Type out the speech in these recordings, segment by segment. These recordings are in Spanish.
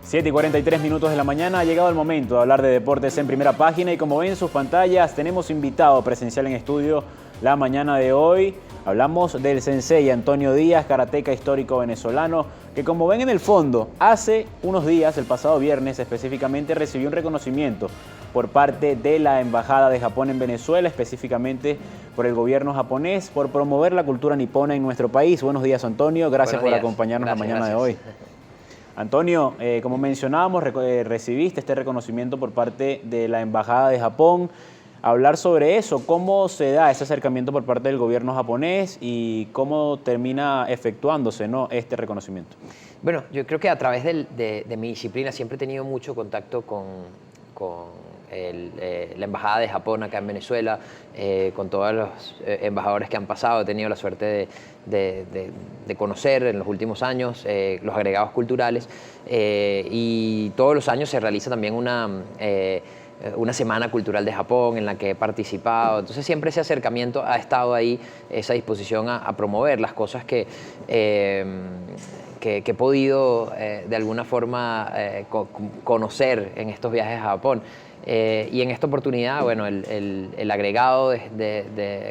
7:43 de la mañana, ha llegado el momento de hablar de deportes en Primera Página y como ven en sus pantallas tenemos invitado presencial en estudio la mañana de hoy. Hablamos del sensei Antonio Díaz, karateca histórico venezolano, que como ven en el fondo, hace unos días, el pasado viernes específicamente, recibió un reconocimiento por parte de la Embajada de Japón en Venezuela, específicamente por el gobierno japonés, por promover la cultura nipona en nuestro país. Buenos días, Antonio, gracias por acompañarnos la mañana de hoy. Antonio, como mencionábamos, recibiste este reconocimiento por parte de la Embajada de Japón. Hablar sobre eso, cómo se da ese acercamiento por parte del gobierno japonés y cómo termina efectuándose, ¿no?, este reconocimiento. Bueno, yo creo que a través de mi disciplina siempre he tenido mucho contacto con la Embajada de Japón acá en Venezuela, con todos los embajadores que han pasado. He tenido la suerte de conocer en los últimos años los agregados culturales, y todos los años se realiza también una semana cultural de Japón en la que he participado. Entonces siempre ese acercamiento ha estado ahí, esa disposición a promover las cosas que he podido de alguna forma conocer en estos viajes a Japón. Y en esta oportunidad, bueno, el agregado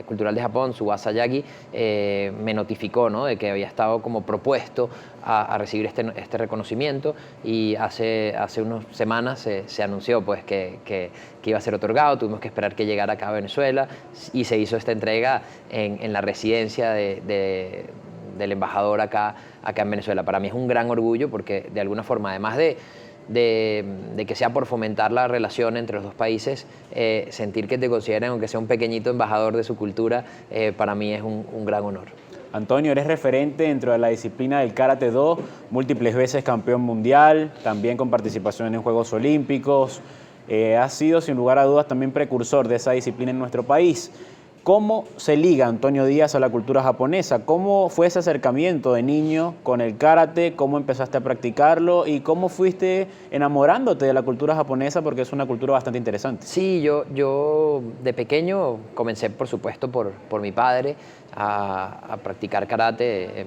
cultural de Japón, Tsubasa Yagi, me notificó, ¿no?, de que había estado como propuesto a recibir este reconocimiento, y hace unas semanas se anunció pues que iba a ser otorgado. Tuvimos que esperar que llegara acá a Venezuela y se hizo esta entrega en la residencia del embajador acá en Venezuela. Para mí es un gran orgullo porque de alguna forma, además de que sea por fomentar la relación entre los dos países, sentir que te consideren, aunque sea un pequeñito embajador de su cultura, para mí es un gran honor. Antonio, eres referente dentro de la disciplina del Karate Do, múltiples veces campeón mundial, también con participación en Juegos Olímpicos. Has sido, sin lugar a dudas, también precursor de esa disciplina en nuestro país. ¿Cómo se liga Antonio Díaz a la cultura japonesa? ¿Cómo fue ese acercamiento de niño con el karate? ¿Cómo empezaste a practicarlo? ¿Y cómo fuiste enamorándote de la cultura japonesa? Porque es una cultura bastante interesante. Sí, yo de pequeño comencé, por supuesto, por mi padre a practicar karate,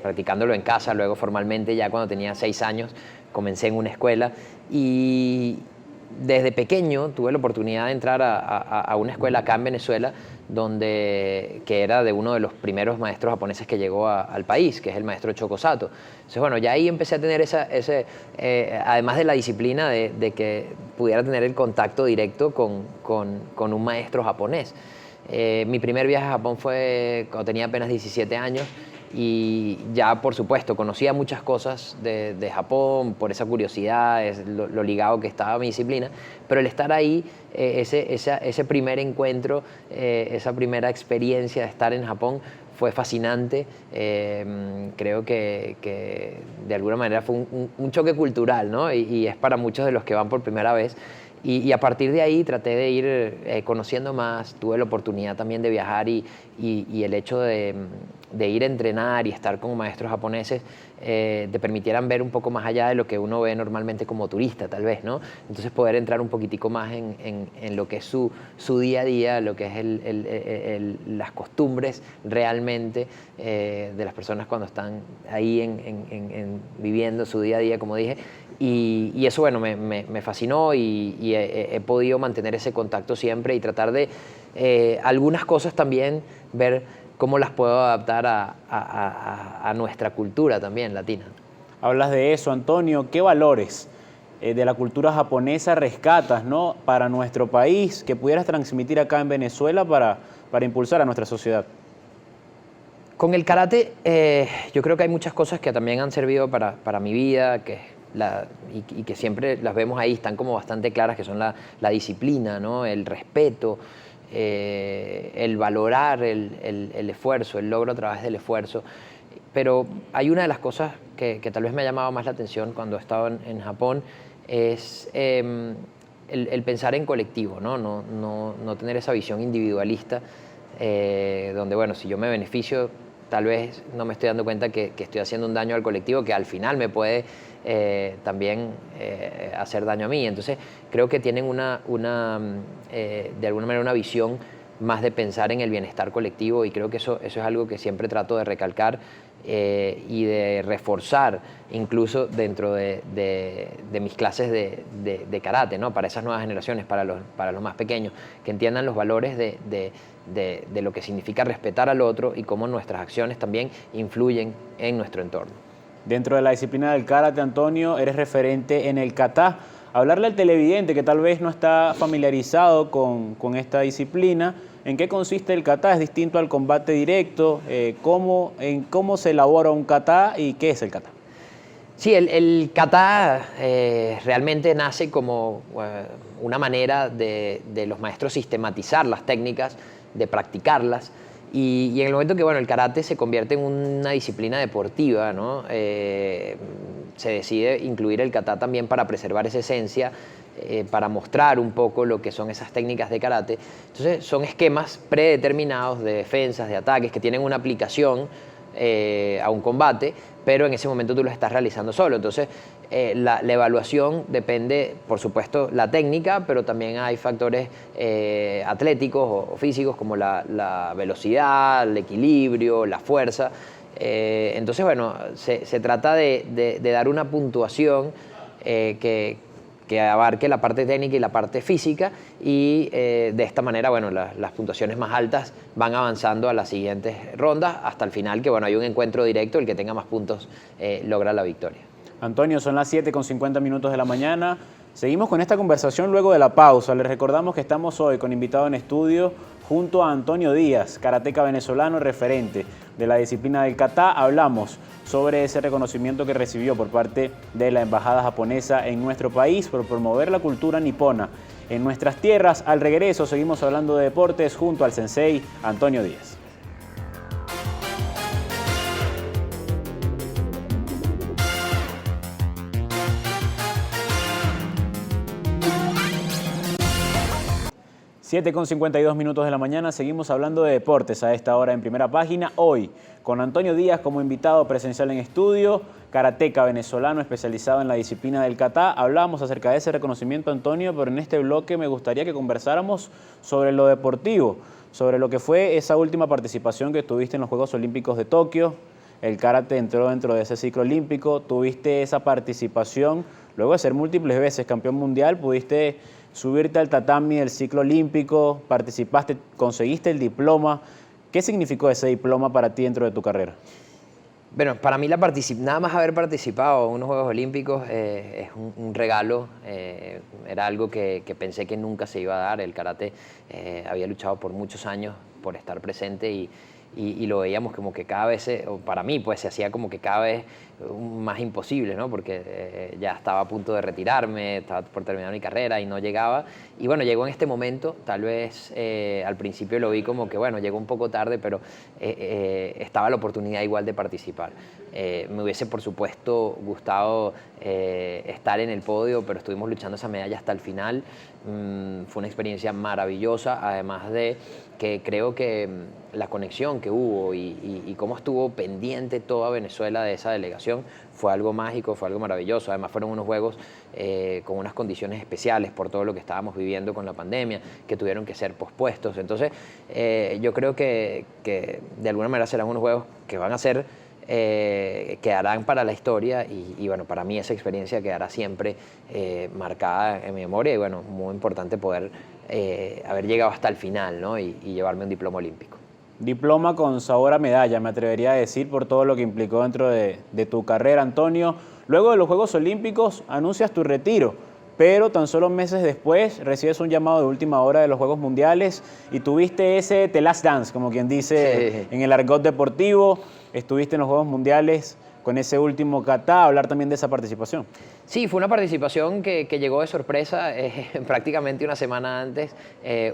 practicándolo en casa. Luego formalmente, ya cuando tenía 6 años, comencé en una escuela, y desde pequeño tuve la oportunidad de entrar a una escuela acá en Venezuela, que era de uno de los primeros maestros japoneses que llegó al país, que es el maestro Shoko Sato. Entonces, bueno, ya ahí empecé a tener además de la disciplina de que pudiera tener el contacto directo con un maestro japonés. Mi primer viaje a Japón fue cuando tenía apenas 17 años, y ya, por supuesto, conocía muchas cosas de Japón por esa curiosidad, lo ligado que estaba a mi disciplina, pero el estar ahí, ese primer encuentro, esa primera experiencia de estar en Japón fue fascinante. Creo que de alguna manera fue un choque cultural, ¿no? Y es para muchos de los que van por primera vez. Y a partir de ahí traté de ir conociendo más. Tuve la oportunidad también de viajar, y el hecho de ir a entrenar y estar con maestros japoneses te permitieran ver un poco más allá de lo que uno ve normalmente como turista, tal vez, ¿no? Entonces poder entrar un poquitico más en lo que es su día a día, lo que es las costumbres realmente de las personas cuando están ahí viviendo su día a día, como dije. Y eso, bueno, me fascinó, y he podido mantener ese contacto siempre y tratar de algunas cosas también ver cómo las puedo adaptar a nuestra cultura también latina. Hablas de eso, Antonio. ¿Qué valores de la cultura japonesa rescatas, ¿no?, para nuestro país, que pudieras transmitir acá en Venezuela para impulsar a nuestra sociedad? Con el karate, yo creo que hay muchas cosas que también han servido para mi vida, y que siempre las vemos ahí, están como bastante claras, que son la disciplina, ¿no?, el respeto, el valorar el esfuerzo, el logro a través del esfuerzo. Pero hay una de las cosas que tal vez me ha llamado más la atención cuando he estado en Japón, es el pensar en colectivo, ¿no? No tener esa visión individualista, donde, bueno, si yo me beneficio, tal vez no me estoy dando cuenta que estoy haciendo un daño al colectivo, que al final me puede también hacer daño a mí. Entonces creo que tienen de alguna manera una visión más de pensar en el bienestar colectivo, y creo que eso es algo que siempre trato de recalcar y de reforzar incluso dentro de mis clases de karate, ¿no? Para esas nuevas generaciones, para los más pequeños, que entiendan los valores de lo que significa respetar al otro y cómo nuestras acciones también influyen en nuestro entorno. Dentro de la disciplina del karate, Antonio, eres referente en el kata. Hablarle al televidente que tal vez no está familiarizado con esta disciplina, ¿en qué consiste el kata? ¿Es distinto al combate directo? ¿Cómo se elabora un kata y qué es el kata? Sí, el kata realmente nace como una manera de los maestros sistematizar las técnicas, de practicarlas. Y en el momento que el karate se convierte en una disciplina deportiva, ¿no? Se decide incluir el kata también para preservar esa esencia, para mostrar un poco lo que son esas técnicas de karate. Entonces son esquemas predeterminados de defensas, de ataques, que tienen una aplicación a un combate, pero en ese momento tú lo estás realizando solo. Entonces la evaluación depende, por supuesto, la técnica, pero también hay factores atléticos o físicos como la velocidad, el equilibrio, la fuerza. Entonces, se trata de dar una puntuación que abarque la parte técnica y la parte física, y de esta manera, las puntuaciones más altas van avanzando a las siguientes rondas hasta el final, que hay un encuentro directo, el que tenga más puntos logra la victoria. Antonio, son las 7:50 de la mañana. Seguimos con esta conversación luego de la pausa. Les recordamos que estamos hoy con invitado en estudio junto a Antonio Díaz, karateca venezolano, referente de la disciplina del kata. Hablamos sobre ese reconocimiento que recibió por parte de la embajada japonesa en nuestro país por promover la cultura nipona en nuestras tierras. Al regreso seguimos hablando de deportes junto al sensei Antonio Díaz. Con 52 minutos de la mañana, seguimos hablando de deportes a esta hora en Primera Página. Hoy, con Antonio Díaz como invitado presencial en estudio, karateca venezolano especializado en la disciplina del kata. Hablamos acerca de ese reconocimiento, Antonio, pero en este bloque me gustaría que conversáramos sobre lo deportivo, sobre lo que fue esa última participación que tuviste en los Juegos Olímpicos de Tokio. El karate entró dentro de ese ciclo olímpico, tuviste esa participación, luego de ser múltiples veces campeón mundial, pudiste subirte al tatami del ciclo olímpico, participaste, conseguiste el diploma. ¿Qué significó ese diploma para ti dentro de tu carrera? Bueno, para mí nada más haber participado en unos Juegos Olímpicos es un regalo. Era algo que pensé que nunca se iba a dar. El karate había luchado por muchos años por estar presente y lo veíamos como que cada vez, o para mí, pues se hacía como que cada vez más imposible, ¿no? Porque ya estaba a punto de retirarme, estaba por terminar mi carrera y no llegaba. Y llegó en este momento, tal vez al principio lo vi como que, llegó un poco tarde, pero estaba la oportunidad igual de participar. Me hubiese, por supuesto, gustado estar en el podio, pero estuvimos luchando esa medalla hasta el final. Fue una experiencia maravillosa, además de que creo que la conexión que hubo y cómo estuvo pendiente toda Venezuela de esa delegación fue algo mágico, fue algo maravilloso. Además fueron unos juegos con unas condiciones especiales por todo lo que estábamos viviendo con la pandemia, que tuvieron que ser pospuestos. Entonces yo creo que de alguna manera serán unos juegos que van a ser quedarán para la historia y para mí esa experiencia quedará siempre marcada en mi memoria y muy importante poder haber llegado hasta el final, ¿no? y llevarme un diploma olímpico. Diploma con sabor a medalla, me atrevería a decir, por todo lo que implicó dentro de tu carrera, Antonio. Luego de los Juegos Olímpicos anuncias tu retiro, pero tan solo meses después recibes un llamado de última hora de los Juegos Mundiales y tuviste ese The Last Dance, como quien dice en el argot deportivo. Estuviste en los Juegos Mundiales con ese último kata, hablar también de esa participación. Sí, fue una participación que llegó de sorpresa. Prácticamente una semana antes,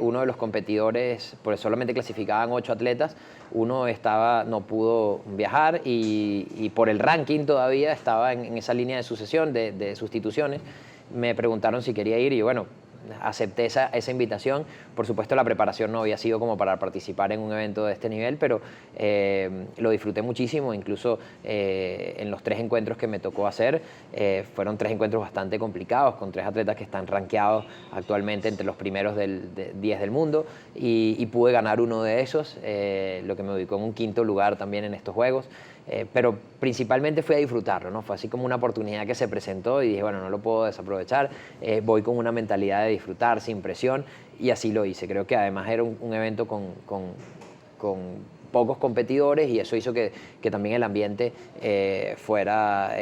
uno de los competidores, pues solamente clasificaban 8 atletas, uno no pudo viajar y por el ranking todavía estaba en esa línea de sucesión, de sustituciones. Me preguntaron si quería ir y acepté esa invitación. Por supuesto, la preparación no había sido como para participar en un evento de este nivel, pero lo disfruté muchísimo. Incluso en los 3 encuentros que me tocó hacer, fueron 3 encuentros bastante complicados, con 3 atletas que están rankeados actualmente entre los primeros 10 del mundo, y pude ganar uno de esos, lo que me ubicó en un 5º lugar también en estos Juegos. Pero principalmente fui a disfrutarlo, ¿no? Fue así como una oportunidad que se presentó y dije, bueno, no lo puedo desaprovechar, voy con una mentalidad de disfrutar, sin presión, y así lo hice. Creo que además era un evento con pocos competidores, y eso hizo que también el ambiente fuera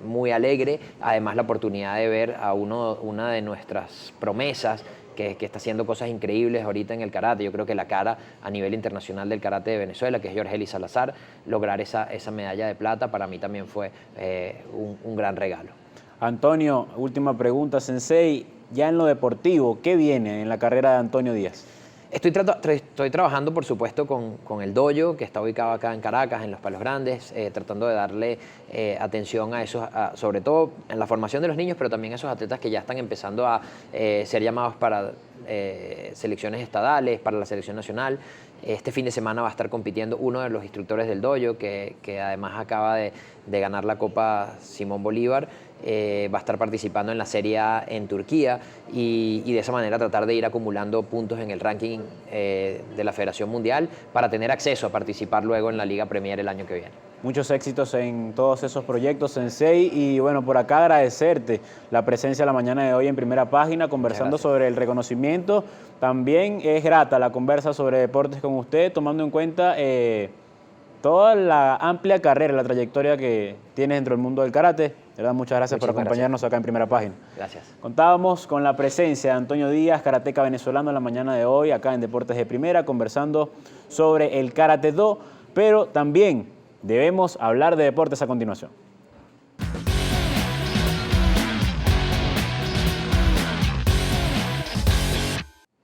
muy alegre. Además, la oportunidad de ver a una de nuestras promesas, que está haciendo cosas increíbles ahorita en el karate. Yo creo que la cara a nivel internacional del karate de Venezuela, que es Yorgeli Salazar, lograr esa medalla de plata para mí también fue un gran regalo. Antonio, última pregunta, Sensei. Ya en lo deportivo, ¿qué viene en la carrera de Antonio Díaz? Estoy trabajando, por supuesto, con el dojo, que está ubicado acá en Caracas, en Los Palos Grandes, tratando de darle atención a esos, sobre todo en la formación de los niños, pero también a esos atletas que ya están empezando a ser llamados para selecciones estadales, para la selección nacional. Este fin de semana va a estar compitiendo uno de los instructores del dojo, que además acaba de ganar la Copa Simón Bolívar. Va a estar participando en la Serie A en Turquía, y de esa manera tratar de ir acumulando puntos en el ranking de la Federación Mundial para tener acceso a participar luego en la Liga Premier el año que viene. Muchos éxitos en todos esos proyectos, Sensei, y bueno, por acá agradecerte la presencia la mañana de hoy en Primera Página, conversando sobre el reconocimiento. También es grata la conversa sobre deportes con usted, tomando en cuenta toda la amplia carrera, la trayectoria que tienes dentro del mundo del karate. De verdad, muchas gracias por acompañarnos acá en Primera Página. Gracias. Contábamos con la presencia de Antonio Díaz, karateca venezolano, en la mañana de hoy, acá en Deportes de Primera, conversando sobre el Karate Do, pero también debemos hablar de deportes a continuación.